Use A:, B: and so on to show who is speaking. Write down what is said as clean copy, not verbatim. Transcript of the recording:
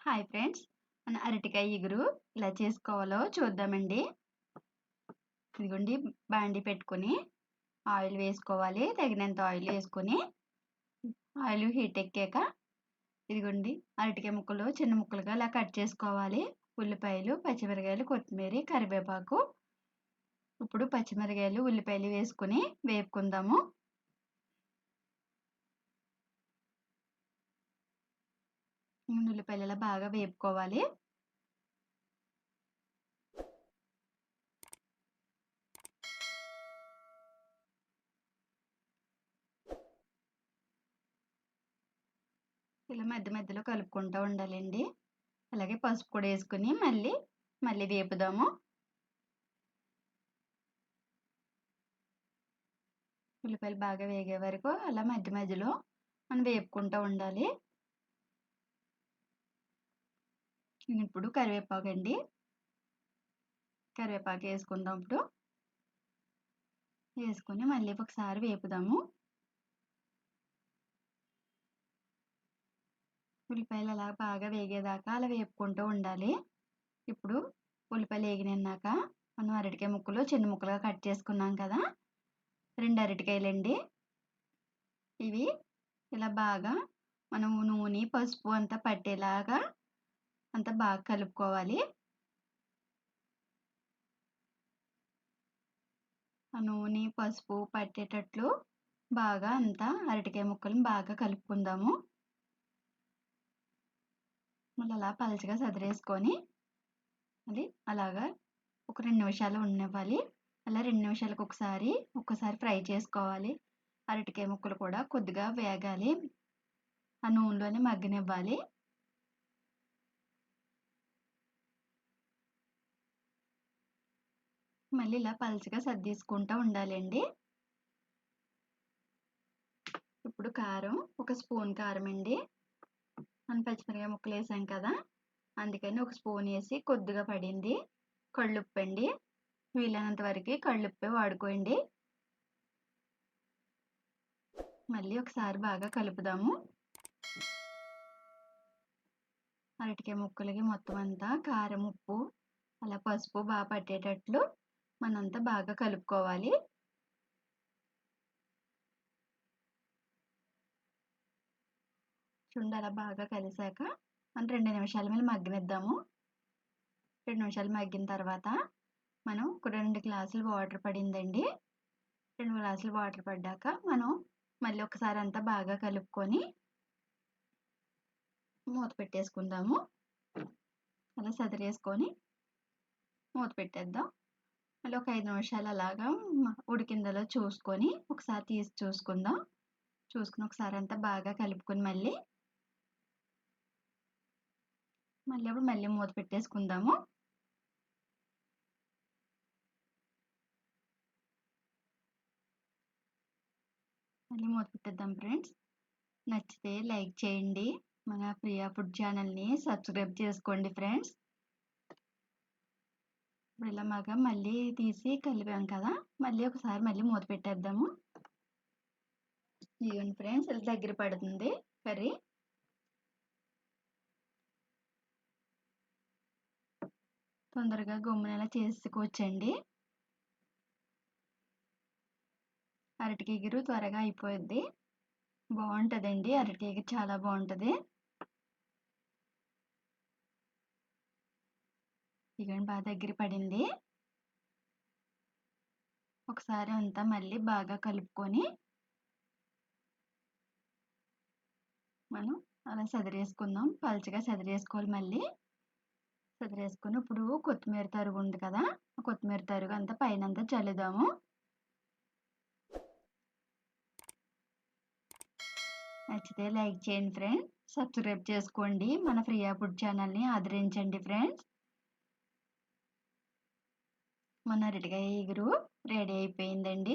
A: Hi friends, మన అరటికాయ ఇగురు ఎలా చేసుకోవాలో చూద్దామండి. ఇదిగోండి, బాండి పెట్టుకొని ఆయిల్ వేసుకోవాలి. తగినంత ఆయిల్ వేసుకొని ఆయిల్ హీట్ ఎక్కాక ఇదిగోండి అరటికాయ ముక్కలు చిన్న ముక్కలుగా అలా కట్ చేసుకోవాలి. ఉల్లిపాయలు, పచ్చిమిరకాయలు, కొత్తిమీర, కరివేపాకు. ఇప్పుడు పచ్చిమిరకాయలు, ఉల్లిపాయలు వేసుకొని వేపుకుందాము. ఉల్లిపాయలు అలా బాగా వేపుకోవాలి. ఇలా మధ్య మధ్యలో కలుపుకుంటూ ఉండాలండి. అలాగే పసుపు కూడా వేసుకుని మళ్ళీ వేపుదాము. ఉల్లిపాయలు బాగా వేగే వరకు అలా మధ్య మధ్యలో మనం వేపుకుంటూ ఉండాలి. ఇప్పుడు కరివేపాకు అండి, కరివేపాకు వేసుకుందాం. ఇప్పుడు వేసుకొని మళ్ళీ ఒకసారి వేపుదాము. ఉల్లిపాయలు అలా బాగా వేగేదాకా అలా వేపుకుంటూ ఉండాలి. ఇప్పుడు ఉల్లిపాయలు వేగినాక మనం అరటికాయ ముక్కలు చిన్న ముక్కలుగా కట్ చేసుకున్నాం కదా, 2 అరటికాయలండి. ఇవి ఇలా బాగా మనం నూనె, పసుపు అంతా పట్టేలాగా అంతా బాగా కలుపుకోవాలి. ఆ నూనె, పసుపు పట్టేటట్లు బాగా అంతా అరటికాయ ముక్కలను బాగా కలుపుకుందాము. మళ్ళీ అలా పలచగా సదిరేసుకొని అది అలాగా ఒక 2 నిమిషాలు ఉండనివ్వాలి. అలా 2 నిమిషాలకు ఒక్కసారి ఫ్రై చేసుకోవాలి. అరటికాయ ముక్కలు కూడా కొద్దిగా వేగాలి, ఆ నూనెలోనే మగ్గనివ్వాలి. మళ్ళీ ఇలా పలచగా సర్దేసుకుంటూ ఉండాలండి. ఇప్పుడు కారం, ఒక స్పూన్ కారం అండి. మనం పచ్చిమిరపకాయ ముక్కలు వేసాం కదా, అందుకని ఒక స్పూన్ వేసి కొద్దిగా పడింది. కళ్ళుప్పు అండి, వీలైనంత వరకు కళ్ళుప్పే వాడుకోండి. మళ్ళీ ఒకసారి బాగా కలుపుదాము. అరటికాయ ముక్కలకి మొత్తం అంతా కారం, ఉప్పు, అలా పసుపు బాగా పట్టేటట్లు మనంతా బాగా కలుపుకోవాలి. చూడండి, అలా బాగా కలిసాక మనం 2 నిమిషాల మీద మగ్గనిద్దాము. 2 నిమిషాలు మగ్గిన తర్వాత మనం ఒక 2 గ్లాసులు వాటర్ పడిందండి. 2 గ్లాసులు వాటర్ పడ్డాక మనం మళ్ళీ ఒకసారి అంతా బాగా కలుపుకొని మూత పెట్టేసుకుందాము. అలా సదిరేసుకొని మూత పెట్టేద్దాం. మళ్ళీ ఒక 5 నిమిషాలు అలాగా ఉడికిందలో చూసుకొని ఒకసారి తీసి చూసుకుందాం. చూసుకుని ఒకసారి అంతా బాగా కలుపుకొని మళ్ళీ మూత పెట్టేసుకుందాము. మళ్ళీ మూత పెట్టేద్దాం ఫ్రెండ్స్. నచ్చితే లైక్ చేయండి. మన ప్రియా ఫుడ్ ఛానల్ని సబ్స్క్రైబ్ చేసుకోండి ఫ్రెండ్స్. ఇప్పుడు ఇలా మళ్ళీ తీసి కలిపాం కదా, మళ్ళీ మూత పెట్టేద్దాము. ఇదిగోండి ఫ్రెండ్స్, ఇలా దగ్గర పడుతుంది కర్రీ. తొందరగా గమ్మునలా చేసుకోవచ్చండి. అరటికాయ ఇగురు త్వరగా అయిపోద్ది, బాగుంటుందండి. అరటికాయ ఇగురు చాలా బాగుంటుంది. ఇదిగోండి, బాగా దగ్గర పడింది. ఒకసారి అంతా మళ్ళీ బాగా కలుపుకొని మనం అలా సదిరేసుకుందాం. పలచగా సదిరేసుకోవాలి. మళ్ళీ సదిరేసుకొని ఇప్పుడు కొత్తిమీర తరుగు ఉంది కదా, ఆ కొత్తిమీర తరుగు అంతా పైన అంతా చల్లుదాము. నచ్చితే లైక్ చేయండి ఫ్రెండ్స్, సబ్స్క్రైబ్ చేసుకోండి. మన ప్రియా ఫుడ్ ఛానల్ని ఆదరించండి ఫ్రెండ్స్. మన అరటికాయ ఇగురు రెడీ అయిపోయిందండి.